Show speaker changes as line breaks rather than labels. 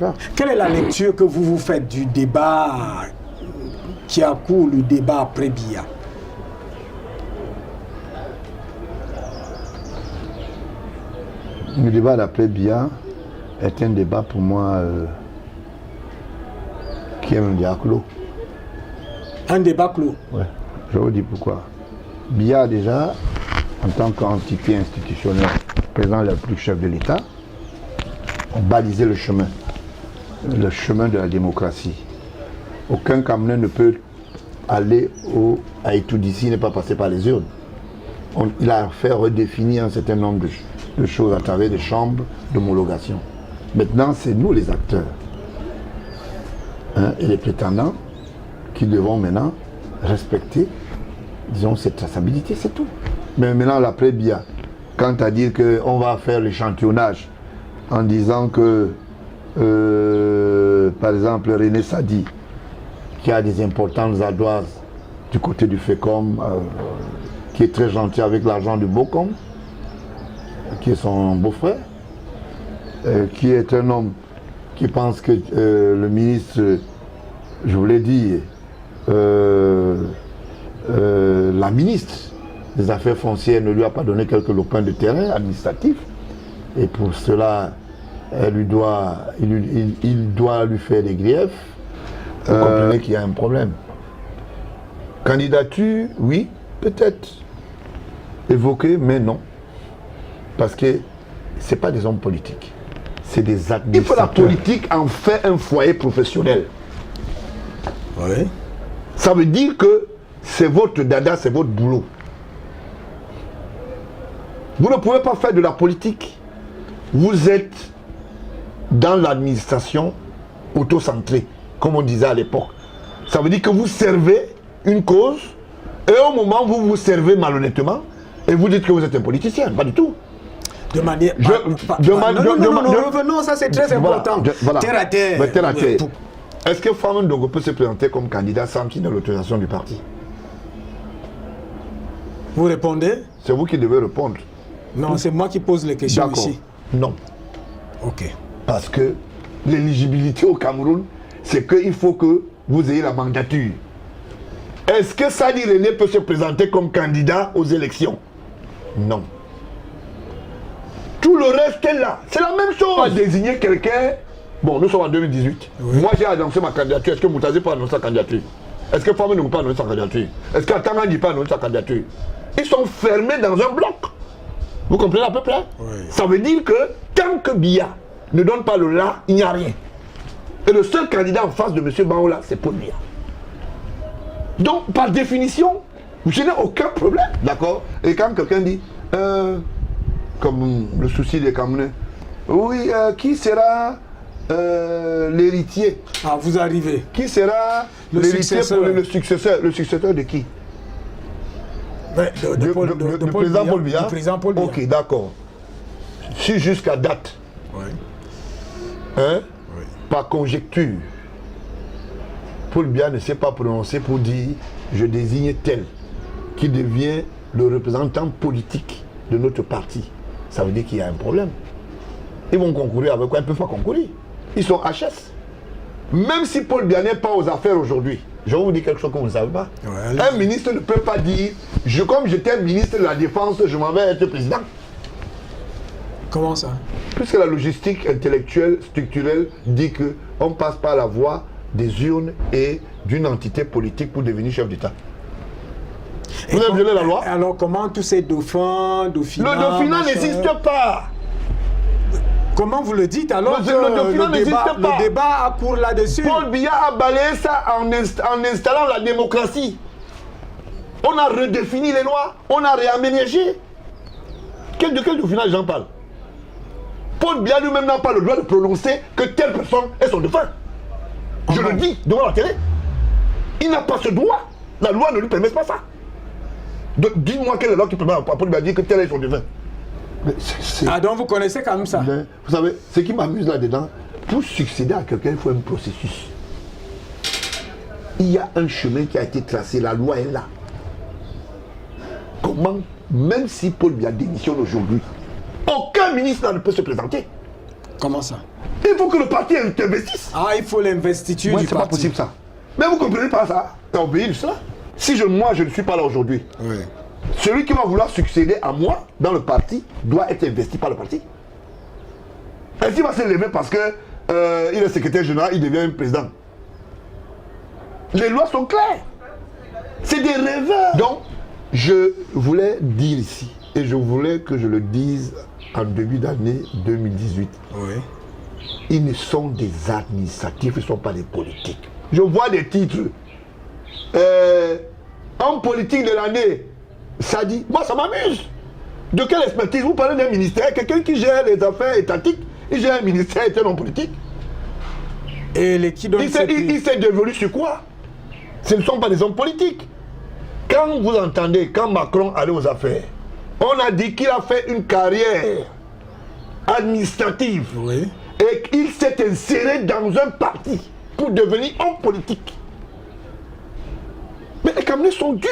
faire.
Quelle est la lecture que vous faites du débat qui a cours, le débat après Biya?
Le débat d'après Biya est un débat pour moi qui est un débat clos.
Un débat clos?
Ouais, je vous dis pourquoi. Biya déjà, en tant qu'entité institutionnelle, président le plus chef de l'État, balisait le chemin de la démocratie. Aucun Camerounais ne peut aller à Itoudissi, n'est pas passé par les urnes. Il a fait redéfinir un certain nombre de choses à travers des chambres d'homologation. Maintenant, c'est nous les acteurs et les prétendants qui devons maintenant respecter, disons, cette traçabilité, c'est tout. Mais maintenant, l'après Biya, quant à dire qu'on va faire l'échantillonnage en disant que, par exemple, René Sadi, qui a des importantes ardoises du côté du FECOM, qui est très gentil avec l'argent du BOCOM, qui est son beau-frère, qui est un homme qui pense que le ministre, je vous l'ai dit, la ministre des Affaires foncières ne lui a pas donné quelques lopins de terrain administratifs, et pour cela, il doit lui faire des griefs. Vous comprenez qu'il y a un problème. Candidature, oui, peut-être. Évoqué, mais non. Parce que ce n'est pas des hommes politiques. C'est des administrateurs. Il faut la politique en fait un foyer professionnel.
Oui.
Ça veut dire que c'est votre dada, c'est votre boulot. Vous ne pouvez pas faire de la politique. Vous êtes dans l'administration auto-centrée, comme on disait à l'époque. Ça veut dire que vous servez une cause, et au moment où vous vous servez malhonnêtement, et vous dites que vous êtes un politicien. Pas du tout.
De manière... revenons, ça c'est très important. Terre à terre.
Terre à terre. Est-ce que Famon Ndongo peut se présenter comme candidat sans qu'il ait l'autorisation du parti?
Vous répondez?
C'est vous qui devez répondre.
Non, c'est moi qui pose les questions ici.
Non.
Ok.
Parce que l'éligibilité au Cameroun, c'est qu'il faut que vous ayez la mandature. Est-ce que Sadi René peut se présenter comme candidat aux élections? Non. Tout le reste est là. C'est la même chose. On va désigner quelqu'un. Bon, nous sommes en 2018. Oui. Moi, j'ai annoncé ma candidature. Est-ce que Moutazi peut annoncer sa candidature? Est-ce que Famou ne peut pas annoncer sa candidature? Est-ce qu'Atangandi peut annoncer sa candidature? Ils sont fermés dans un bloc. Vous comprenez à peu près? Oui. Ça veut dire que tant que Biya ne donne pas le là, il n'y a rien. Et le seul candidat en face de M. Baola, c'est Paul Biya. Donc, par définition, je n'ai aucun problème. D'accord? Et quand quelqu'un dit, comme le souci des Camerounais, oui, qui sera l'héritier?
Ah, vous arrivez.
Qui sera l'héritier pour le successeur? Le successeur de qui?
De
président Paul Biya.
Président Paul Biya.
Ok, d'accord. Si jusqu'à date,
oui.
Hein, oui. Par conjecture, Paul Biya ne s'est pas prononcé pour dire je désigne tel qui devient le représentant politique de notre parti. Ça veut dire qu'il y a un problème. Ils vont concourir avec quoi? Ils ne peuvent pas concourir. Ils sont HS. Même si Paul Biya n'est pas aux affaires aujourd'hui, je vais vous dire quelque chose que vous ne savez pas. Ouais, un ministre ne peut pas dire comme j'étais ministre de la Défense, je m'en vais être président.
Comment ça? Puisque
la logistique intellectuelle, structurelle dit qu'on passe par la voie des urnes et d'une entité politique pour devenir chef d'État. Vous avez violé la loi?
Alors comment tous ces dauphins, dauphinats...
Le dauphinat n'existe pas.
Comment vous le dites alors que le débat a cours là-dessus?
Paul Biya a balayé ça en installant la démocratie. On a redéfini les lois, on a réaménagé. De quel dauphinat j'en parle? Paul Biya lui-même n'a pas le droit de prononcer que telle personne est son dauphin. Je le dis devant la télé. Il n'a pas ce droit. La loi ne lui permet pas ça. Donc dites-moi quelle est la loi qui permet à Paul Biya de dire que tel est son dauphin.
Ah donc vous connaissez quand même ça?
Vous savez, ce qui m'amuse là-dedans, pour succéder à quelqu'un, il faut un processus. Il y a un chemin qui a été tracé, la loi est là. Comment, même si Paul Biya démissionne aujourd'hui, aucun ministre ne peut se présenter?
Comment ça?
Il faut que le parti investisse.
Ah, il faut l'investiture
Moi,
du
c'est pas
parti.
possible ça. Mais vous comprenez pas ça? T'as obéi de cela. Si moi, je ne suis pas là aujourd'hui,
Oui.
celui qui va vouloir succéder à moi dans le parti doit être investi par le parti. Est-ce qu'il va se lever parce que il est secrétaire général, il devient président? Les lois sont claires. C'est des rêveurs. Donc, je voulais dire ici, et je voulais que je le dise en début d'année 2018,
Oui.
ils ne sont des administratifs, ils ne sont pas des politiques. Je vois des titres. Homme politique de l'année, ça dit, moi ça m'amuse. De quelle expertise? Vous parlez d'un ministère, quelqu'un qui gère les affaires étatiques, il gère un ministère, est un homme politique.
Et les qui donnent
Il s'est dévolu sur quoi? Ce ne sont pas des hommes politiques. Quand vous entendez, quand Macron allait aux affaires, on a dit qu'il a fait une carrière administrative.
Oui.
Et qu'il s'est inséré dans un parti pour devenir homme politique. Mais les Camerounais sont dupes.